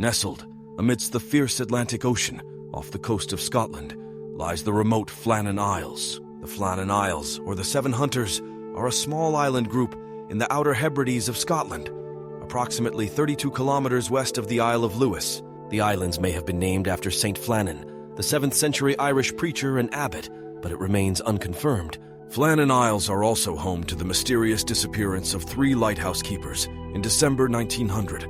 Nestled amidst the fierce Atlantic Ocean off the coast of Scotland lies the remote Flannan Isles. The Flannan Isles, or the Seven Hunters, are a small island group in the Outer Hebrides of Scotland, approximately 32 kilometers west of the Isle of Lewis. The islands may have been named after Saint Flannan, the 7th century Irish preacher and abbot, but it remains unconfirmed. Flannan Isles are also home to the mysterious disappearance of 3 lighthouse keepers in December 1900.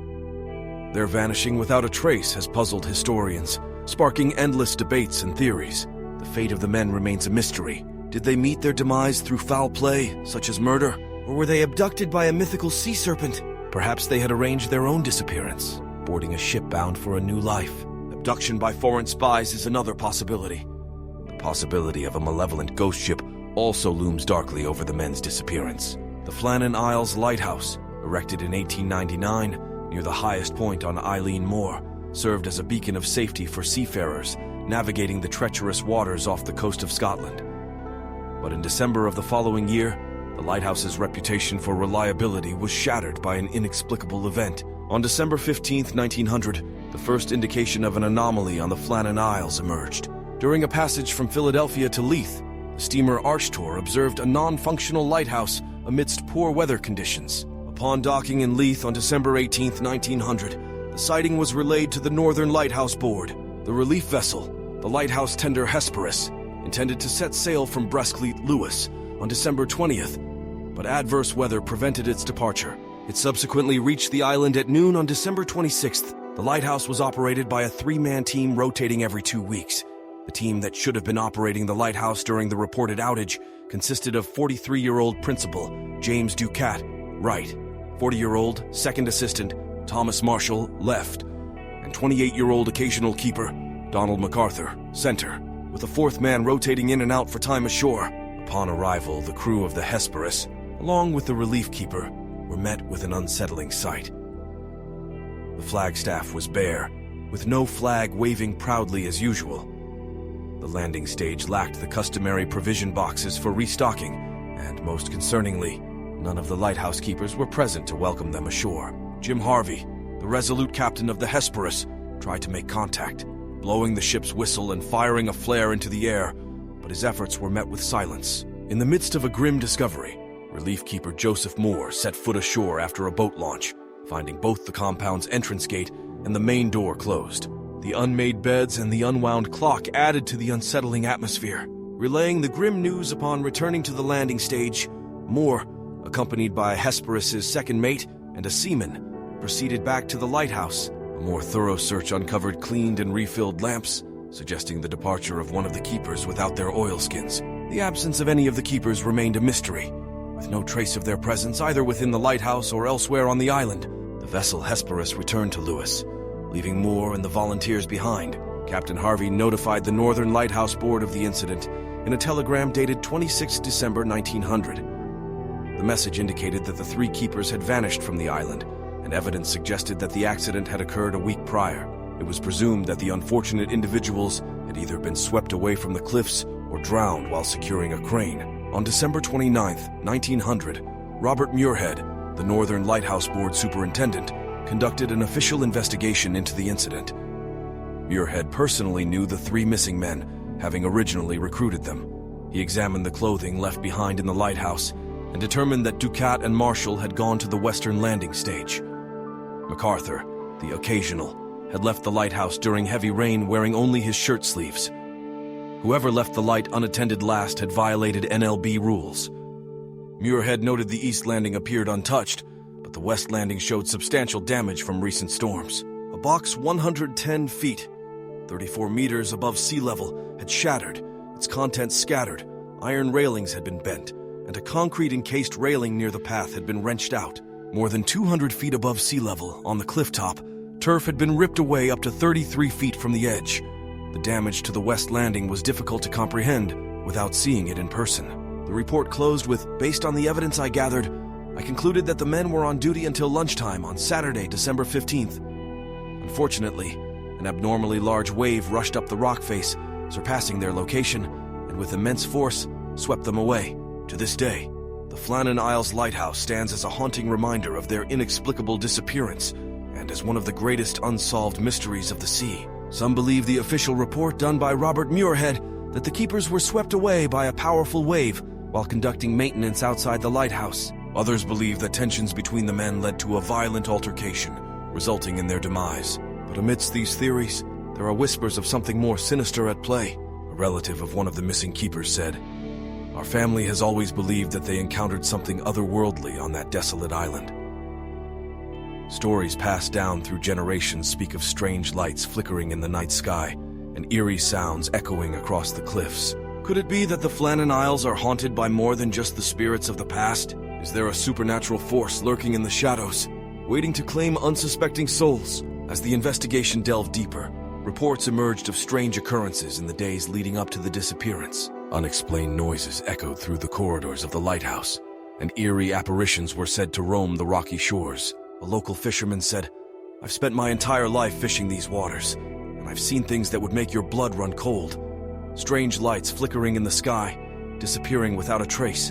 Their vanishing without a trace has puzzled historians, sparking endless debates and theories. The fate of the men remains a mystery. Did they meet their demise through foul play, such as murder? Or were they abducted by a mythical sea serpent? Perhaps they had arranged their own disappearance, boarding a ship bound for a new life. Abduction by foreign spies is another possibility. The possibility of a malevolent ghost ship also looms darkly over the men's disappearance. The Flannan Isles Lighthouse, erected in 1899 near the highest point on Eilean Moor, served as a beacon of safety for seafarers navigating the treacherous waters off the coast of Scotland. But in December of the following year, the lighthouse's reputation for reliability was shattered by an inexplicable event. On December 15, 1900, the first indication of an anomaly on the Flannan Isles emerged. During a passage from Philadelphia to Leith, the steamer Outtro observed a non-functional lighthouse amidst poor weather conditions. Upon docking in Leith on December 18, 1900, the sighting was relayed to the Northern Lighthouse Board. The relief vessel, the lighthouse tender Hesperus, intended to set sail from Brestleet, Lewis, on December 20th, but adverse weather prevented its departure. It subsequently reached the island at noon on December 26th. The lighthouse was operated by a 3-man team rotating every 2 weeks. The team that should have been operating the lighthouse during the reported outage consisted of 43-year-old principal James Ducat, right, 40-year-old second assistant Thomas Marshall, left, and 28-year-old occasional keeper Donald MacArthur, center, with a 4th man rotating in and out for time ashore. Upon arrival, the crew of the Hesperus, along with the relief keeper, were met with an unsettling sight. The flagstaff was bare, with no flag waving proudly as usual. The landing stage lacked the customary provision boxes for restocking, and most concerningly, none of the lighthouse keepers were present to welcome them ashore. Jim Harvey, the resolute captain of the Hesperus, tried to make contact, blowing the ship's whistle and firing a flare into the air, but his efforts were met with silence. In the midst of a grim discovery, relief keeper Joseph Moore set foot ashore after a boat launch, finding both the compound's entrance gate and the main door closed. The unmade beds and the unwound clock added to the unsettling atmosphere. Relaying the grim news upon returning to the landing stage, Moore, accompanied by Hesperus's second mate and a seaman, proceeded back to the lighthouse. A more thorough search uncovered cleaned and refilled lamps, suggesting the departure of one of the keepers without their oilskins. The absence of any of the keepers remained a mystery, with no trace of their presence either within the lighthouse or elsewhere on the island. The vessel Hesperus returned to Lewis, leaving Moore and the volunteers behind. Captain Harvey notified the Northern Lighthouse Board of the incident in a telegram dated 26 December 1900. The message indicated that the 3 keepers had vanished from the island, and evidence suggested that the accident had occurred a week prior. It was presumed that the unfortunate individuals had either been swept away from the cliffs or drowned while securing a crane. On December 29, 1900, Robert Muirhead, the Northern Lighthouse Board superintendent, conducted an official investigation into the incident. Muirhead personally knew the 3 missing men, having originally recruited them. He examined the clothing left behind in the lighthouse and determined that Ducat and Marshall had gone to the western landing stage. MacArthur, the occasional, had left the lighthouse during heavy rain wearing only his shirt sleeves. Whoever left the light unattended last had violated NLB rules. Muirhead noted the east landing appeared untouched, but the west landing showed substantial damage from recent storms. A box 110 feet, 34 meters above sea level, had shattered, its contents scattered, iron railings had been bent, and a concrete-encased railing near the path had been wrenched out. More than 200 feet above sea level, on the cliff top, turf had been ripped away up to 33 feet from the edge. The damage to the west landing was difficult to comprehend without seeing it in person. The report closed with, "Based on the evidence I gathered, I concluded that the men were on duty until lunchtime on Saturday, December 15th. Unfortunately, an abnormally large wave rushed up the rock face, surpassing their location, and with immense force, swept them away. To this day, the Flannan Isles Lighthouse stands as a haunting reminder of their inexplicable disappearance and as one of the greatest unsolved mysteries of the sea. Some believe the official report done by Robert Muirhead that the keepers were swept away by a powerful wave while conducting maintenance outside the lighthouse. Others believe that tensions between the men led to a violent altercation, resulting in their demise. But amidst these theories, there are whispers of something more sinister at play. A relative of one of the missing keepers said, "Our family has always believed that they encountered something otherworldly on that desolate island." Stories passed down through generations speak of strange lights flickering in the night sky and eerie sounds echoing across the cliffs. Could it be that the Flannan Isles are haunted by more than just the spirits of the past? Is there a supernatural force lurking in the shadows, waiting to claim unsuspecting souls? As the investigation delved deeper, reports emerged of strange occurrences in the days leading up to the disappearance. Unexplained noises echoed through the corridors of the lighthouse, and eerie apparitions were said to roam the rocky shores. A local fisherman said, "I've spent my entire life fishing these waters, and I've seen things that would make your blood run cold. Strange lights flickering in the sky, disappearing without a trace.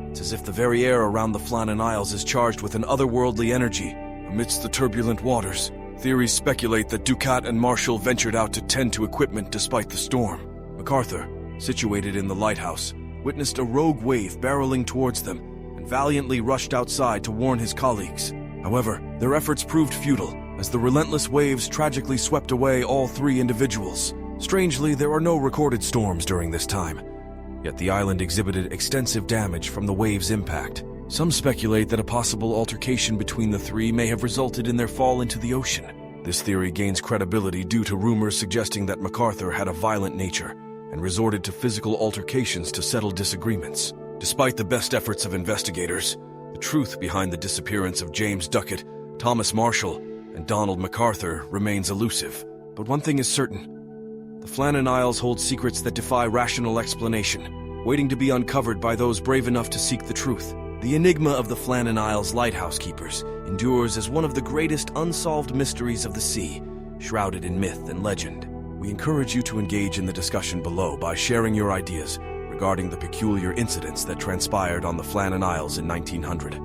It's as if the very air around the Flannan Isles is charged with an otherworldly energy." Amidst the turbulent waters, theories speculate that Ducat and Marshall ventured out to tend to equipment despite the storm. MacArthur, situated in the lighthouse, witnessed a rogue wave barreling towards them and valiantly rushed outside to warn his colleagues. However, their efforts proved futile, as the relentless waves tragically swept away all three individuals. Strangely, there are no recorded storms during this time, yet the island exhibited extensive damage from the waves' impact. Some speculate that a possible altercation between the three may have resulted in their fall into the ocean. This theory gains credibility due to rumors suggesting that MacArthur had a violent nature and resorted to physical altercations to settle disagreements. Despite the best efforts of investigators, the truth behind the disappearance of James Ducat, Thomas Marshall, and Donald MacArthur remains elusive. But one thing is certain: the Flannan Isles hold secrets that defy rational explanation, waiting to be uncovered by those brave enough to seek the truth. The enigma of the Flannan Isles lighthouse keepers endures as one of the greatest unsolved mysteries of the sea, shrouded in myth and legend. We encourage you to engage in the discussion below by sharing your ideas regarding the peculiar incidents that transpired on the Flannan Isles in 1900.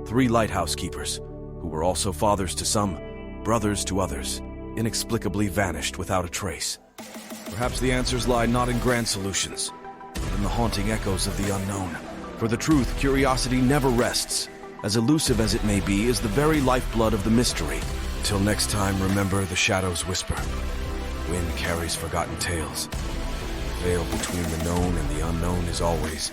Three lighthouse keepers, who were also fathers to some, brothers to others, inexplicably vanished without a trace. Perhaps the answers lie not in grand solutions, but in the haunting echoes of the unknown. For the truth, curiosity never rests. As elusive as it may be is the very lifeblood of the mystery. Until next time, remember the shadows whisper. Wind carries forgotten tales. The veil between the known and the unknown is always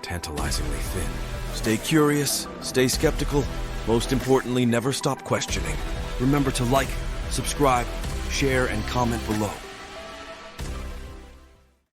tantalizingly thin. Stay curious, stay skeptical. Most importantly, never stop questioning. Remember to like, subscribe, share, and comment below.